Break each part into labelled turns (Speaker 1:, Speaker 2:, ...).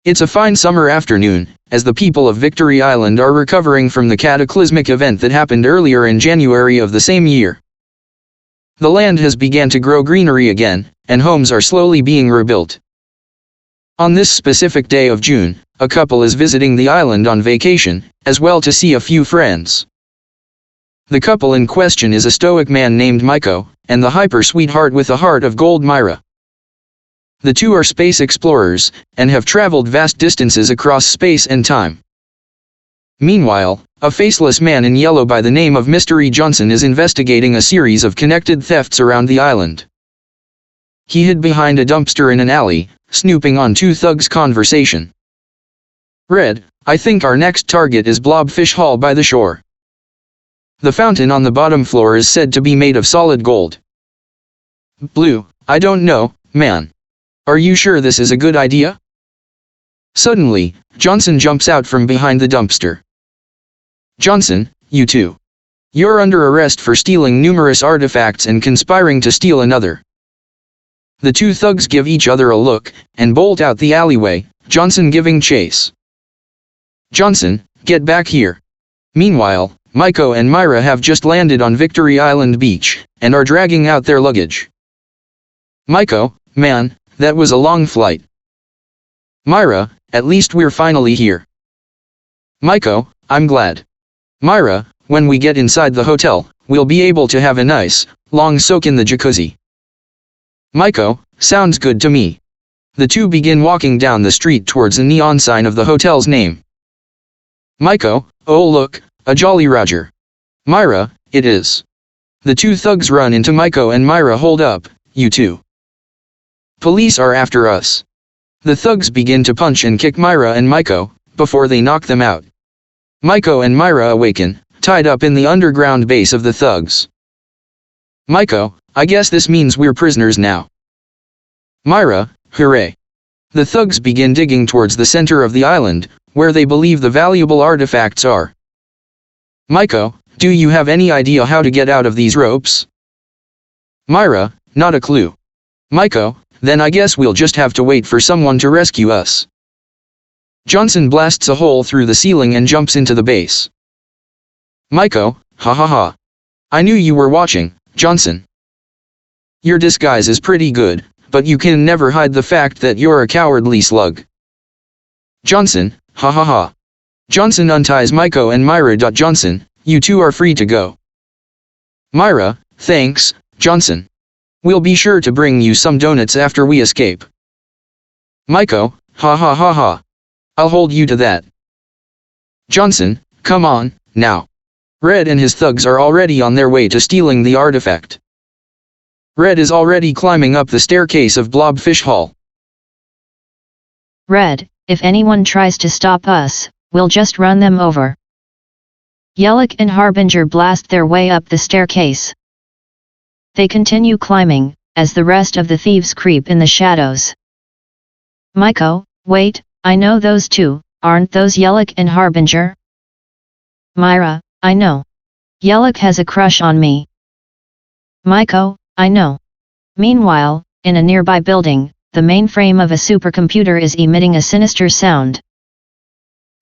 Speaker 1: It's a fine summer afternoon, as the people of Victory Island are recovering from the cataclysmic event that happened earlier in January of the same year. The land has begun to grow greenery again, and homes are slowly being rebuilt. On this specific day of June, a couple is visiting the island on vacation, as well to see a few friends. The couple in question is a stoic man named Maiko, and the hyper-sweetheart with a heart of gold Myra. The two are space explorers, and have traveled vast distances across space and time. Meanwhile, a faceless man in yellow by the name of Mystery Johnson is investigating a series of connected thefts around the island. He hid behind a dumpster in an alley, snooping on two thugs' conversation. Red, I think our next target is Blobfish Hall by the shore. The fountain on the bottom floor is said to be made of solid gold. Blue, I don't know, man. Are you sure this is a good idea? Suddenly, Johnson jumps out from behind the dumpster. Johnson, you two. You're under arrest for stealing numerous artifacts and conspiring to steal another. The two thugs give each other a look, and bolt out the alleyway, Johnson giving chase. Johnson, get back here. Meanwhile, Maiko and Myra have just landed on Victory Island Beach, and are dragging out their luggage. Maiko, man, that was a long flight. Myra, at least we're finally here. Maiko, I'm glad. Myra, when we get inside the hotel, we'll be able to have a nice, long soak in the jacuzzi. Maiko, sounds good to me. The two begin walking down the street towards the neon sign of the hotel's name. Maiko, oh look, a Jolly Roger. Myra, it is. The two thugs run into Maiko and Myra. Hold up, you two. Police are after us. The thugs begin to punch and kick Myra and Maiko, before they knock them out. Maiko and Myra awaken, tied up in the underground base of the thugs. Maiko, I guess this means we're prisoners now. Myra, hooray. The thugs begin digging towards the center of the island, where they believe the valuable artifacts are. Maiko, do you have any idea how to get out of these ropes? Myra, not a clue. Maiko, then I guess we'll just have to wait for someone to rescue us. Johnson blasts a hole through the ceiling and jumps into the base. Maiko, ha ha ha. I knew you were watching, Johnson. Your disguise is pretty good, but you can never hide the fact that you're a cowardly slug. Johnson, ha ha ha. Johnson unties Maiko and Myra. Johnson, you two are free to go. Myra, thanks, Johnson. We'll be sure to bring you some donuts after we escape. Maiko, ha ha ha ha. I'll hold you to that. Johnson, come on, now. Red and his thugs are already on their way to stealing the artifact. Red is already climbing up the staircase of Blobfish Hall.
Speaker 2: Red, if anyone tries to stop us, we'll just run them over. Yellow and Harbinger blast their way up the staircase. They continue climbing, as the rest of the thieves creep in the shadows. Maiko, wait, I know those two, aren't those Yellow and Harbinger? Myra, I know. Yellow has a crush on me. Maiko, I know. Meanwhile, in a nearby building, the mainframe of a supercomputer is emitting a sinister sound.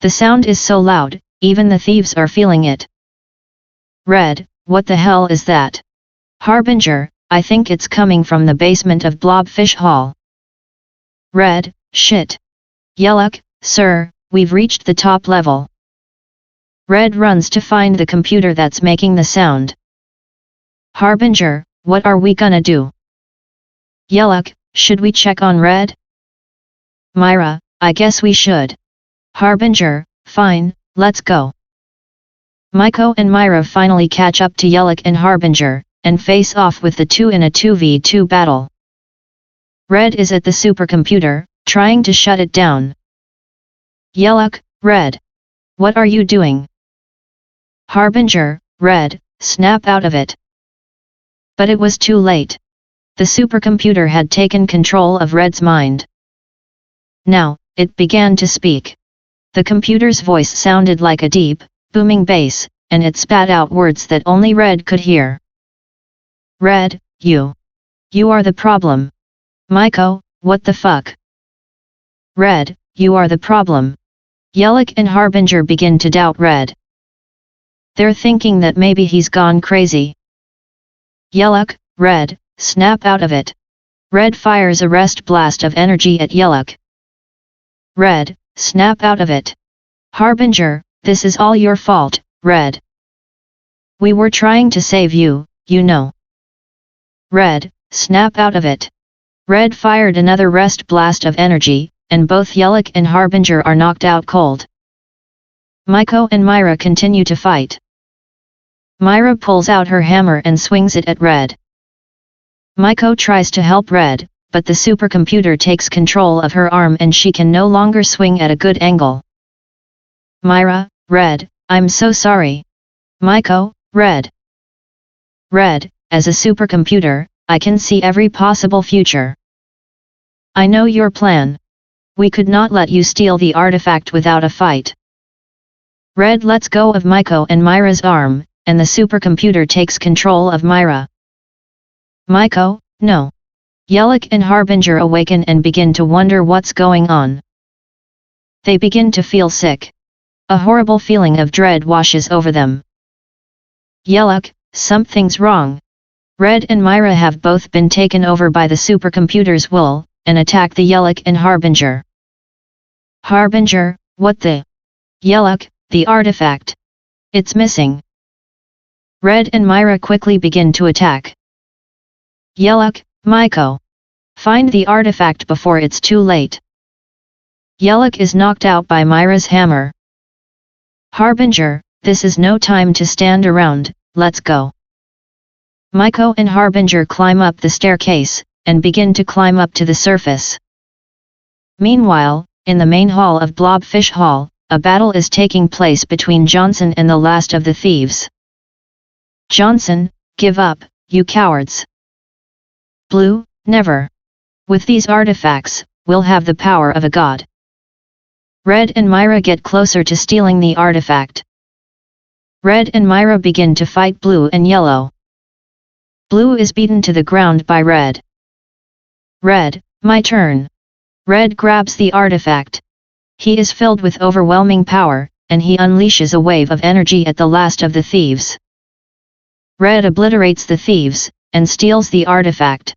Speaker 2: The sound is so loud, even the thieves are feeling it. Red, what the hell is that? Harbinger, I think it's coming from the basement of Blobfish Hall. Red, shit. Yellow, sir, we've reached the top level. Red runs to find the computer that's making the sound. Harbinger, what are we gonna do? Yellow, should we check on Red? Myra, I guess we should. Harbinger, fine, let's go. Maiko and Myra finally catch up to Yellow and Harbinger, and face off with the two in a 2v2 battle. Red is at the supercomputer, trying to shut it down. Yellow, Red. What are you doing? Harbinger, Red, snap out of it. But it was too late. The supercomputer had taken control of Red's mind. Now, it began to speak. The computer's voice sounded like a deep, booming bass, and it spat out words that only Red could hear. Red, you are the problem. Maiko, what the fuck? Red, you are the problem. Yellock and Harbinger begin to doubt Red. They're thinking that maybe he's gone crazy. Yellock, Red, snap out of it. Red fires a rest blast of energy at Yellock. Red, snap out of it. Harbinger, this is all your fault, Red. We were trying to save you, you know. Red, snap out of it. Red fired another rest blast of energy, and both Yellock and Harbinger are knocked out cold. Miko and Myra continue to fight. Myra pulls out her hammer and swings it at Red. Miko tries to help Red, but the supercomputer takes control of her arm and she can no longer swing at a good angle. Myra, Red, I'm so sorry. Miko, Red. Red, as a supercomputer, I can see every possible future. I know your plan. We could not let you steal the artifact without a fight. Red lets go of Miko and Myra's arm, and the supercomputer takes control of Myra. Miko, no. Yellock and Harbinger awaken and begin to wonder what's going on. They begin to feel sick. A horrible feeling of dread washes over them. Yellock, something's wrong. Red and Myra have both been taken over by the supercomputer's will, and attack the Yellock and Harbinger. Harbinger, what the? Yellock, the artifact. It's missing. Red and Myra quickly begin to attack. Yellock, Miko. Find the artifact before it's too late. Yellock is knocked out by Myra's hammer. Harbinger, this is no time to stand around, let's go. Miko and Harbinger climb up the staircase, and begin to climb up to the surface. Meanwhile, in the main hall of Blobfish Hall, a battle is taking place between Johnson and the last of the thieves. Johnson, give up, you cowards. Blue, never. With these artifacts, we'll have the power of a god. Red and Myra get closer to stealing the artifact. Red and Myra begin to fight Blue and Yellow. Blue is beaten to the ground by Red. Red, my turn. Red grabs the artifact. He is filled with overwhelming power, and he unleashes a wave of energy at the last of the thieves. Red obliterates the thieves, and steals the artifact.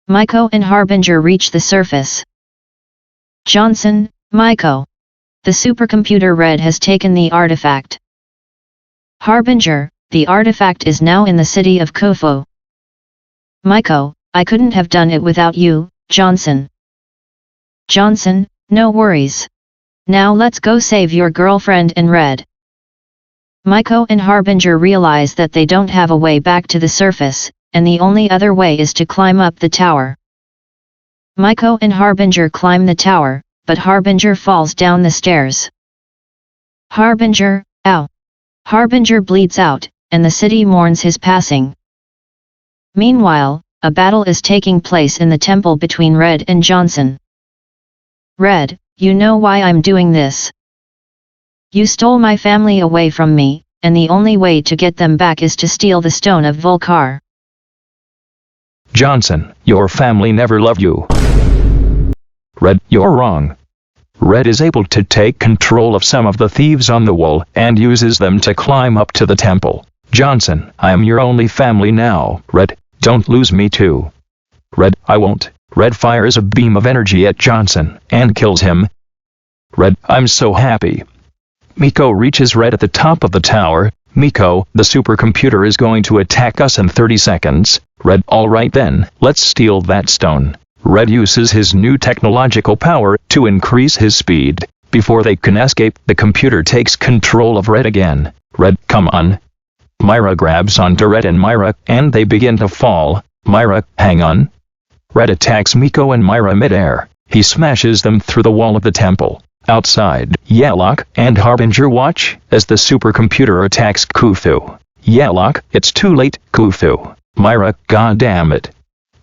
Speaker 2: Miko and Harbinger reach the surface. Johnson, Miko. The supercomputer Red has taken the artifact. Harbinger, the artifact is now in the city of Khufu. Miko, I couldn't have done it without you, Johnson. Johnson, no worries. Now let's go save your girlfriend and Red. Miko and Harbinger realize that they don't have a way back to the surface, and the only other way is to climb up the tower. Miko and Harbinger climb the tower, but Harbinger falls down the stairs. Harbinger, ow! Harbinger bleeds out, and the city mourns his passing. Meanwhile, a battle is taking place in the temple between Red and Johnson. Red, you know why I'm doing this. You stole my family away from me, and the only way to get them back is to steal the stone of Volcar.
Speaker 3: Johnson, your family never loved you. Red, you're wrong. Red is able to take control of some of the thieves on the wall and uses them to climb up to the temple. Johnson, I am your only family now. Red, don't lose me too. Red, I won't. Red fires a beam of energy at Johnson and kills him. Red, I'm so happy. Miko reaches Red at the top of the tower. Miko, the supercomputer is going to attack us in 30 seconds. Red, alright then, let's steal that stone. Red uses his new technological power to increase his speed. Before they can escape, the computer takes control of Red again. Red, come on. Myra grabs onto Red and Myra, and they begin to fall. Myra, hang on. Red attacks Miko and Myra mid-air. He smashes them through the wall of the temple. Outside, Yellock and Harbinger watch as the supercomputer attacks Khufu. Yellock, it's too late, Khufu. Myra, goddamn it.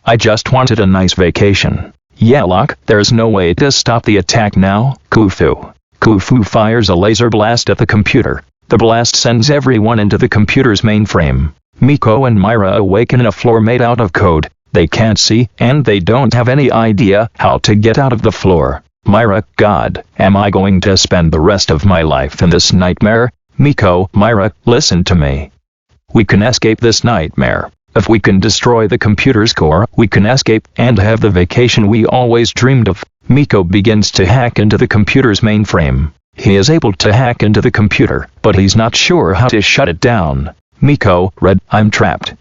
Speaker 3: I just wanted a nice vacation. Yellock, there's no way to stop the attack now, Khufu. Khufu fires a laser blast at the computer. The blast sends everyone into the computer's mainframe. Miko and Myra awaken in a floor made out of code. They can't see, and they don't have any idea how to get out of the floor. Myra, God, am I going to spend the rest of my life in this nightmare? Miko, Myra, listen to me. We can escape this nightmare. If we can destroy the computer's core, we can escape and have the vacation we always dreamed of. Miko begins to hack into the computer's mainframe. He is able to hack into the computer, but he's not sure how to shut it down. Miko, Red, I'm trapped.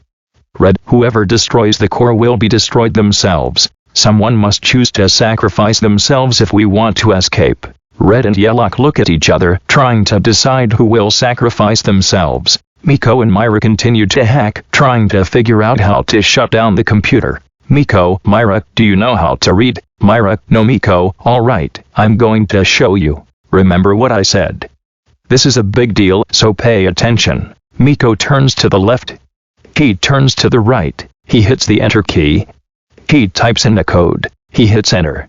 Speaker 3: Red, whoever destroys the core will be destroyed themselves. Someone must choose to sacrifice themselves if we want to escape. Red and Yellow look at each other, trying to decide who will sacrifice themselves. Miko and Myra continue to hack, trying to figure out how to shut down the computer. Miko, Myra, do you know how to read? Myra, no. Miko, alright, I'm going to show you. Remember what I said. This is a big deal, so pay attention. Miko turns to the left. He turns to the right. He hits the enter key. He types in a code. He hits enter.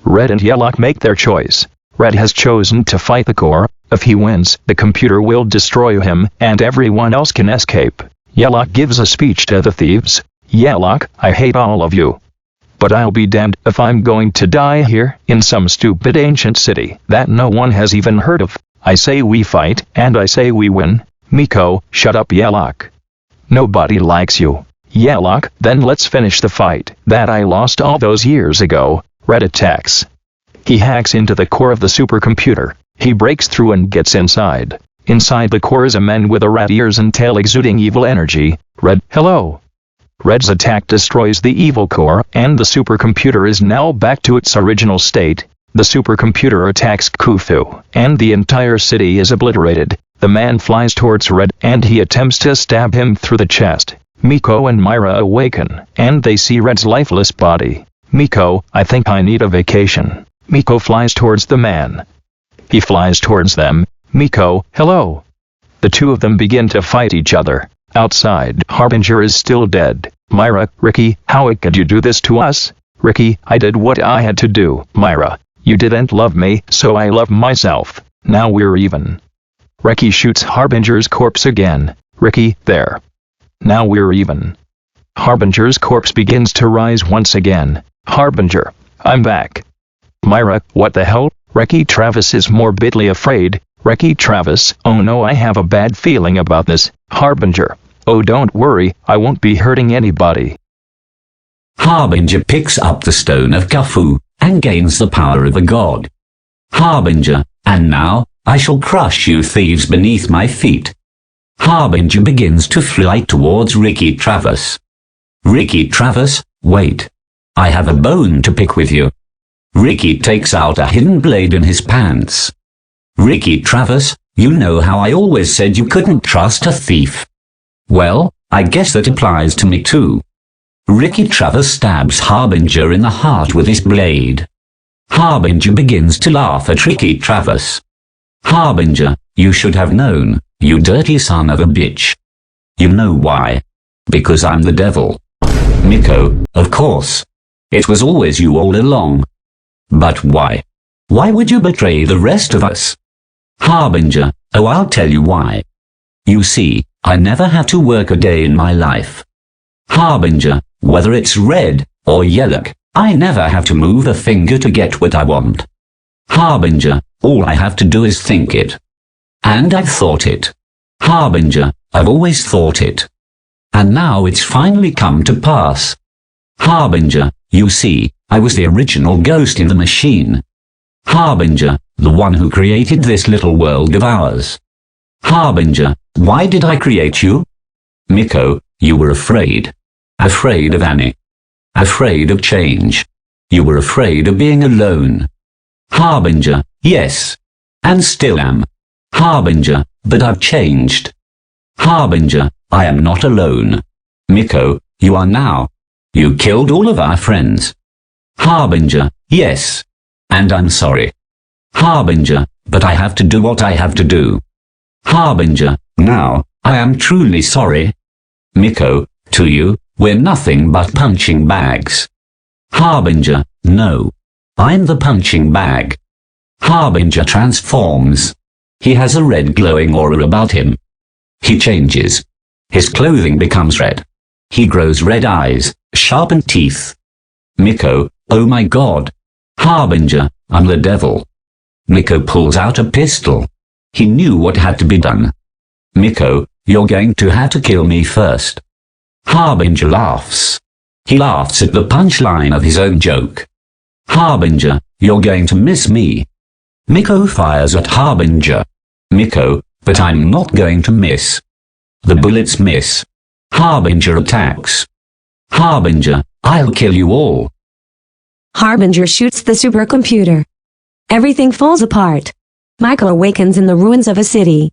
Speaker 3: Red and Yellow make their choice. Red has chosen to fight the core. If he wins, the computer will destroy him, and everyone else can escape. Yellow gives a speech to the thieves. Yellow, I hate all of you. But I'll be damned if I'm going to die here, in some stupid ancient city that no one has even heard of. I say we fight, and I say we win. Miko, shut up, Yellow. Nobody likes you. Yellow, then let's finish the fight that I lost all those years ago. Red attacks. He hacks into the core of the supercomputer. He breaks through and gets inside. Inside the core is a man with a rat ears and tail exuding evil energy. Red, hello. Red's attack destroys the evil core, and the supercomputer is now back to its original state. The supercomputer attacks Khufu, and the entire city is obliterated. The man flies towards Red, and he attempts to stab him through the chest. Miko and Myra awaken, and they see Red's lifeless body. Miko, I think I need a vacation. Miko flies towards the man. He flies towards them. Miko, hello. The two of them begin to fight each other. Outside, Harbinger is still dead. Myra, Ricky, how could you do this to us? Ricky, I did what I had to do. Myra, you didn't love me, so I love myself. Now we're even. Ricky shoots Harbinger's corpse again. Ricky, there. Now we're even. Harbinger's corpse begins to rise once again. Harbinger, I'm back. Myra, what the hell? Ricky Travis is morbidly afraid. Ricky Travis, oh no, I have a bad feeling about this. Harbinger, oh don't worry, I won't be hurting anybody.
Speaker 4: Harbinger picks up the stone of Khufu, and gains the power of a god. Harbinger, and now, I shall crush you thieves beneath my feet. Harbinger begins to fly towards Ricky Travis. Ricky Travis, wait. I have a bone to pick with you. Ricky takes out a hidden blade in his pants. Ricky Travis, you know how I always said you couldn't trust a thief. Well, I guess that applies to me too. Ricky Travis stabs Harbinger in the heart with his blade. Harbinger begins to laugh at Ricky Travis. Harbinger, you should have known, you dirty son of a bitch. You know why? Because I'm the devil. Miko, of course. It was always you all along. But why? Why would you betray the rest of us? Harbinger, oh I'll tell you why. You see, I never have to work a day in my life. Harbinger, whether it's red or yellow, I never have to move a finger to get what I want. Harbinger, all I have to do is think it. And I've thought it. Harbinger, I've always thought it. And now it's finally come to pass. Harbinger, you see, I was the original ghost in the machine. Harbinger, the one who created this little world of ours. Harbinger, why did I create you? Miko, you were afraid. Afraid of Annie. Afraid of change. You were afraid of being alone. Harbinger, yes. And still am. Harbinger, but I've changed. Harbinger, I am not alone. Miko, you are now. You killed all of our friends. Harbinger, yes. And I'm sorry. Harbinger, but I have to do what I have to do. Harbinger, now, I am truly sorry. Miko, to you, we're nothing but punching bags. Harbinger, no. I'm the punching bag. Harbinger transforms. He has a red glowing aura about him. He changes. His clothing becomes red. He grows red eyes, sharpened teeth. Miko, oh my god. Harbinger, I'm the devil. Miko pulls out a pistol. He knew what had to be done. Miko, you're going to have to kill me first. Harbinger laughs. He laughs at the punchline of his own joke. Harbinger, you're going to miss me. Miko fires at Harbinger. Miko, but I'm not going to miss. The bullets miss. Harbinger attacks. Harbinger, I'll kill you all.
Speaker 5: Harbinger shoots the supercomputer. Everything falls apart. Michael awakens in the ruins of a city.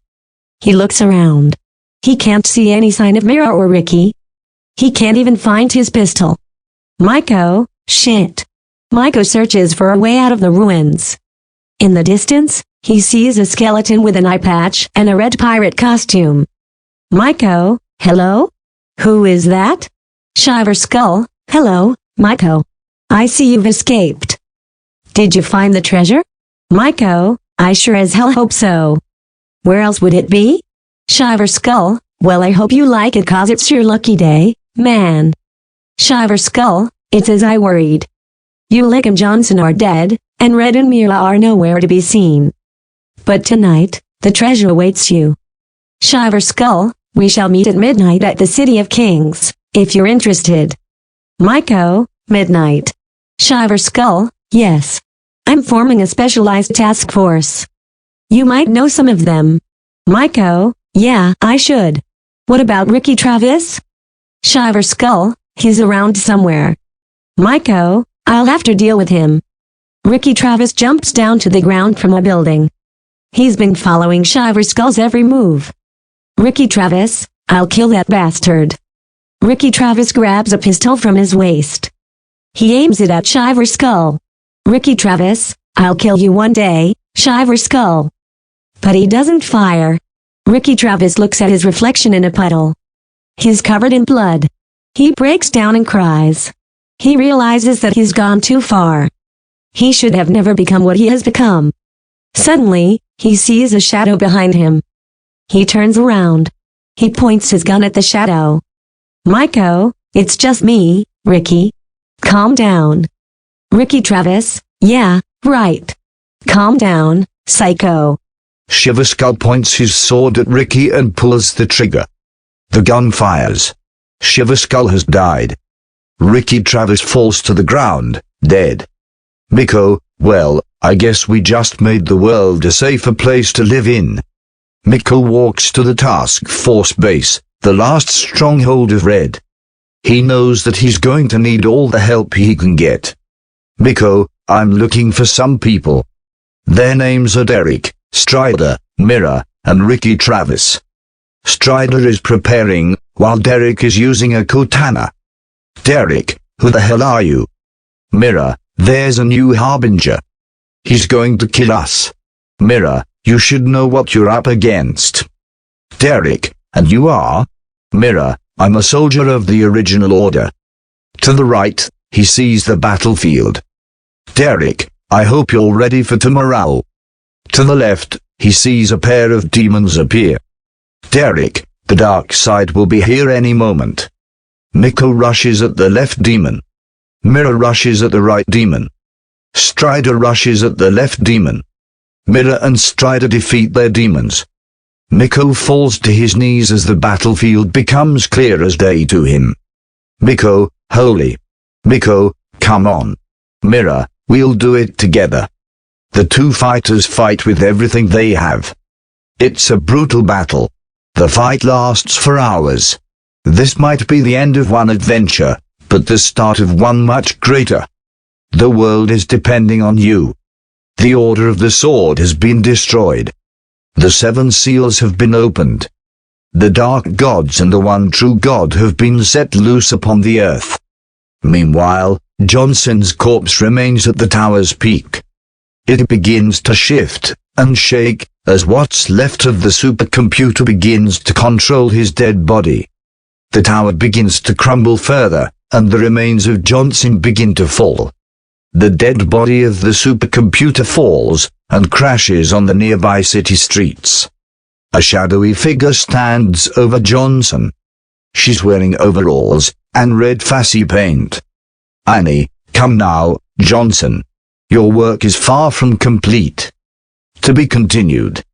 Speaker 5: He looks around. He can't see any sign of Mira or Ricky. He can't even find his pistol. Maiko, shit. Maiko searches for a way out of the ruins. In the distance, he sees a skeleton with an eye patch and a red pirate costume. Maiko, hello? Who is that? Shiver Skull, hello, Maiko. I see you've escaped. Did you find the treasure? Maiko, I sure as hell hope so. Where else would it be? Shiver Skull, well I hope you like it 'cause it's your lucky day, man. Shiver Skull, it's as I worried. Ulick and Johnson are dead, and Red and Mira are nowhere to be seen. But tonight, the treasure awaits you. Shiver Skull, we shall meet at midnight at the City of Kings, if you're interested. Maiko, midnight. Shiver Skull, yes. I'm forming a specialized task force. You might know some of them. Maiko, yeah, I should. What about Ricky Travis? Shiver Skull, he's around somewhere. Maiko, I'll have to deal with him. Ricky Travis jumps down to the ground from a building. He's been following Shiver Skull's every move. Ricky Travis, I'll kill that bastard. Ricky Travis grabs a pistol from his waist. He aims it at Shiver Skull. Ricky Travis, I'll kill you one day, Shiver Skull. But he doesn't fire. Ricky Travis looks at his reflection in a puddle. He's covered in blood. He breaks down and cries. He realizes that he's gone too far. He should have never become what he has become. Suddenly, he sees a shadow behind him. He turns around. He points his gun at the shadow. Maiko, it's just me, Ricky. Calm down. Ricky Travis, yeah, right. Calm down, psycho.
Speaker 6: Shiver Skull points his sword at Ricky and pulls the trigger. The gun fires. Shiver Skull has died. Ricky Travis falls to the ground, dead. Miko, well, I guess we just made the world a safer place to live in. Miko walks to the task force base, the last stronghold of Red. He knows that he's going to need all the help he can get. Miko, I'm looking for some people. Their names are Derek, Strider, Mira, and Ricky Travis. Strider is preparing, while Derek is using a katana. Derek, who the hell are you? Mira, there's a new Harbinger. He's going to kill us. Mira, you should know what you're up against. Derek, and you are? Mira, I'm a soldier of the original order. To the right, he sees the battlefield. Derek, I hope you're ready for tomorrow. To the left, he sees a pair of demons appear. Derek, the dark side will be here any moment. Miko rushes at the left demon. Mira rushes at the right demon. Strider rushes at the left demon. Mira and Strider defeat their demons. Miko falls to his knees as the battlefield becomes clear as day to him. Miko, holy. Miko, come on. Mira, we'll do it together. The two fighters fight with everything they have. It's a brutal battle. The fight lasts for hours. This might be the end of one adventure, but the start of one much greater. The world is depending on you. The Order of the Sword has been destroyed. The 7 seals have been opened. The dark gods and the one true God have been set loose upon the earth. Meanwhile, Johnson's corpse remains at the tower's peak. It begins to shift and shake as what's left of the supercomputer begins to control his dead body. The tower begins to crumble further, and the remains of Johnson begin to fall. The dead body of the supercomputer falls and crashes on the nearby city streets. A shadowy figure stands over Johnson. She's wearing overalls and red fussy paint. Annie, come now, Johnson. Your work is far from complete. To be continued.